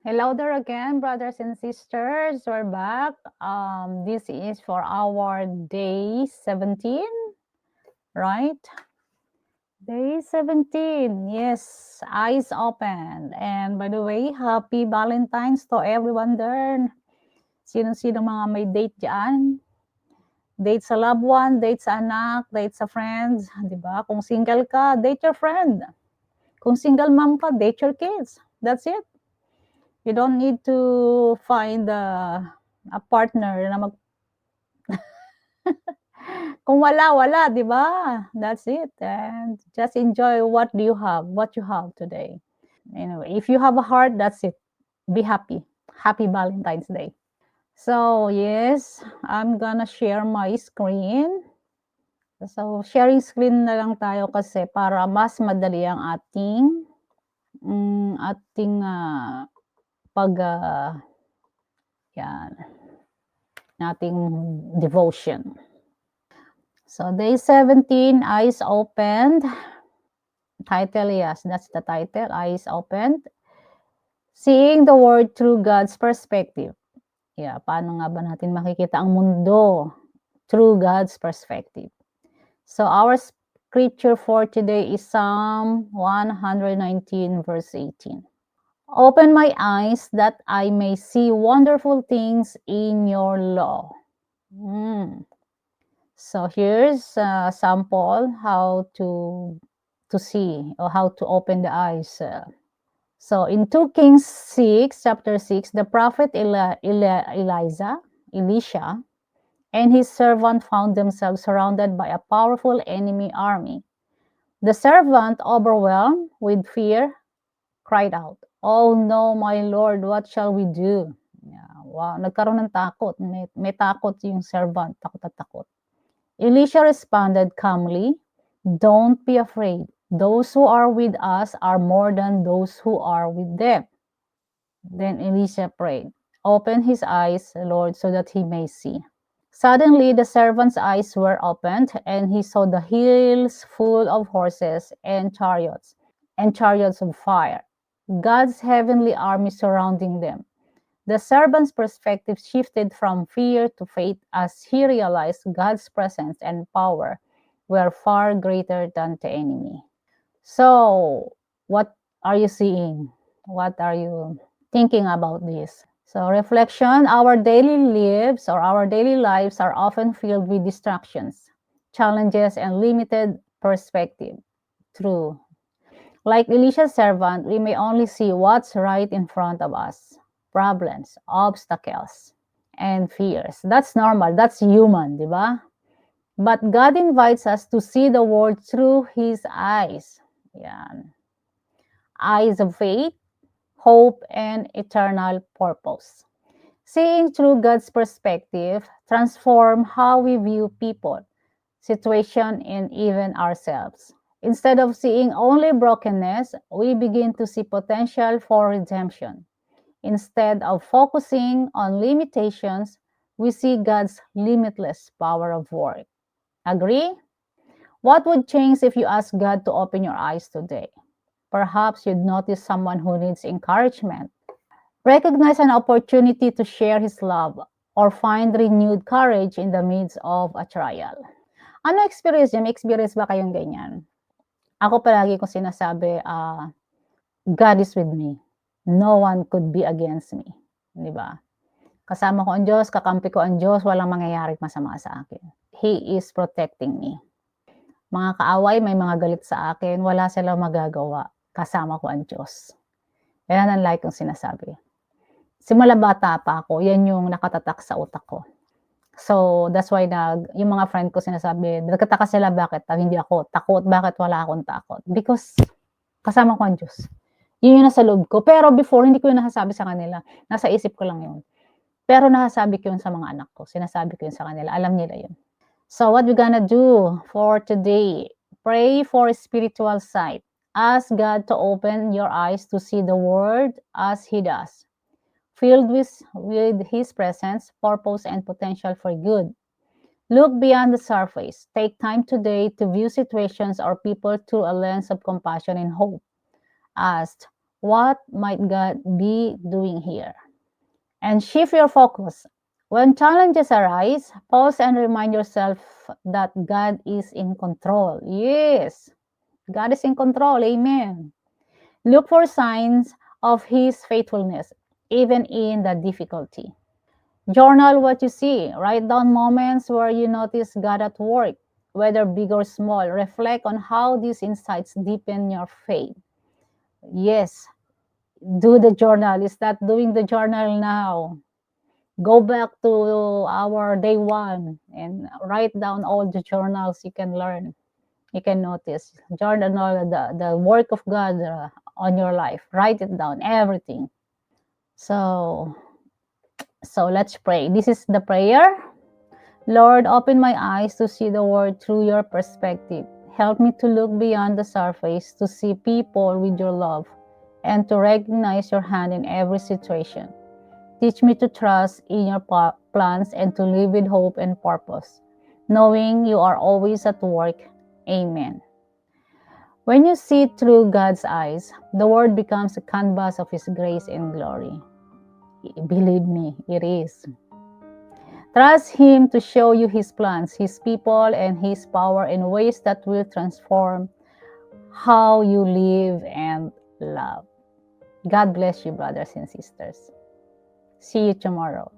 Hello there again, brothers and sisters. We're back. This is for our day 17, right? Day 17. Yes, eyes open. And by the way, happy Valentine's to everyone there. Sino-sino mga may date dyan? Date sa loved one, date sa anak, date sa friends, di ba? Kung single ka, date your friend. Kung single mom ka, date your kids. That's it. You don't need to find a partner na kung wala, 'di ba? That's it. And just enjoy what you have today. Anyway, if you have a heart, that's it. Be happy. Happy Valentine's Day. So, yes, I'm gonna share my screen. So, sharing screen na lang tayo kasi para mas madali ang ating pag, yan, ating devotion. So, day 17, eyes opened. Title, yes, that's the title, eyes opened. Seeing the world through God's perspective. Yeah, paano nga ba natin makikita ang mundo through God's perspective? So, our scripture for today is Psalm 119, verse 18. Open my eyes that I may see wonderful things in your law. So here's a sample how to see or how to open the eyes. So in 2 Kings 6, chapter 6, the prophet Elisha, and his servant found themselves surrounded by a powerful enemy army. The servant, overwhelmed with fear, cried out, "Oh no, my Lord, what shall we do?" Yeah, wow, nagkaroon ng takot. May takot yung servant, takot at takot. Elisha responded calmly, "Don't be afraid. Those who are with us are more than those who are with them." Then Elisha prayed, "Open his eyes, Lord, so that he may see." Suddenly the servant's eyes were opened, and he saw the hills full of horses and chariots of fire, God's heavenly army surrounding them. The servant's perspective shifted from fear to faith as he realized God's presence and power were far greater than the enemy. So, what are you seeing? What are you thinking about this? So, reflection, our daily lives are often filled with distractions, challenges, and limited perspective. True. Like Elisha's servant, we may only see what's right in front of us, problems, obstacles, and fears. That's normal. That's human, di ba? But God invites us to see the world through His eyes. Yan. Eyes of faith, hope, and eternal purpose. Seeing through God's perspective transform how we view people, situation, and even ourselves. Instead of seeing only brokenness, we begin to see potential for redemption. Instead of focusing on limitations, we see God's limitless power of work. Agree? What would change if you asked God to open your eyes today? Perhaps you'd notice someone who needs encouragement, recognize an opportunity to share His love, or find renewed courage in the midst of a trial. Ano experience niyo? May experience ba kayong ganyan? Ako palagi kong sinasabi, God is with me. No one could be against me. Di ba? Kasama ko ang Diyos, kakampi ko ang Diyos, walang mangyayaring masama sa akin. He is protecting me. Mga kaaway, may mga galit sa akin, wala silang magagawa. Kasama ko ang Diyos. Yan ang like kong sinasabi. Simula bata pa ako, yan yung nakatatak sa utak ko. So, that's why yung mga friend ko sinasabi, nagtataka sila bakit hindi ako takot, bakit wala akong takot. Because kasama ko ang Diyos. Yun yung nasa loob ko. Pero before, hindi ko yun nasasabi sa kanila. Nasa isip ko lang yun. Pero nasasabi ko yun sa mga anak ko. Sinasabi ko yun sa kanila. Alam nila yun. So, what we gonna do for today? Pray for spiritual sight. Ask God to open your eyes to see the world as He does, filled with His presence, purpose, and potential for good. Look beyond the surface. Take time today to view situations or people through a lens of compassion and hope. Ask, What might God be doing here? And shift your focus. When challenges arise, pause and remind yourself that God is in control. Yes, God is in control. Amen. Look for signs of His faithfulness, even in the difficulty. Journal what you see. Write down moments where you notice God at work, whether big or small. Reflect on how these insights deepen your faith. Yes, do the journal. Start doing the journal now. Go back to our day one and write down all the journals you can learn. You can notice. Journal the work of God on your life. Write it down, everything. So, so let's pray. This is the prayer. Lord, open my eyes to see the world through your perspective. Help me to look beyond the surface, to see people with your love, and to recognize your hand in every situation. Teach me to trust in your plans and to live with hope and purpose, knowing you are always at work. Amen. When you see through God's eyes, the world becomes a canvas of His grace and glory. Believe me, it is. Trust Him to show you His plans, His people, and His power in ways that will transform how you live and love. God bless you, brothers and sisters. See you tomorrow.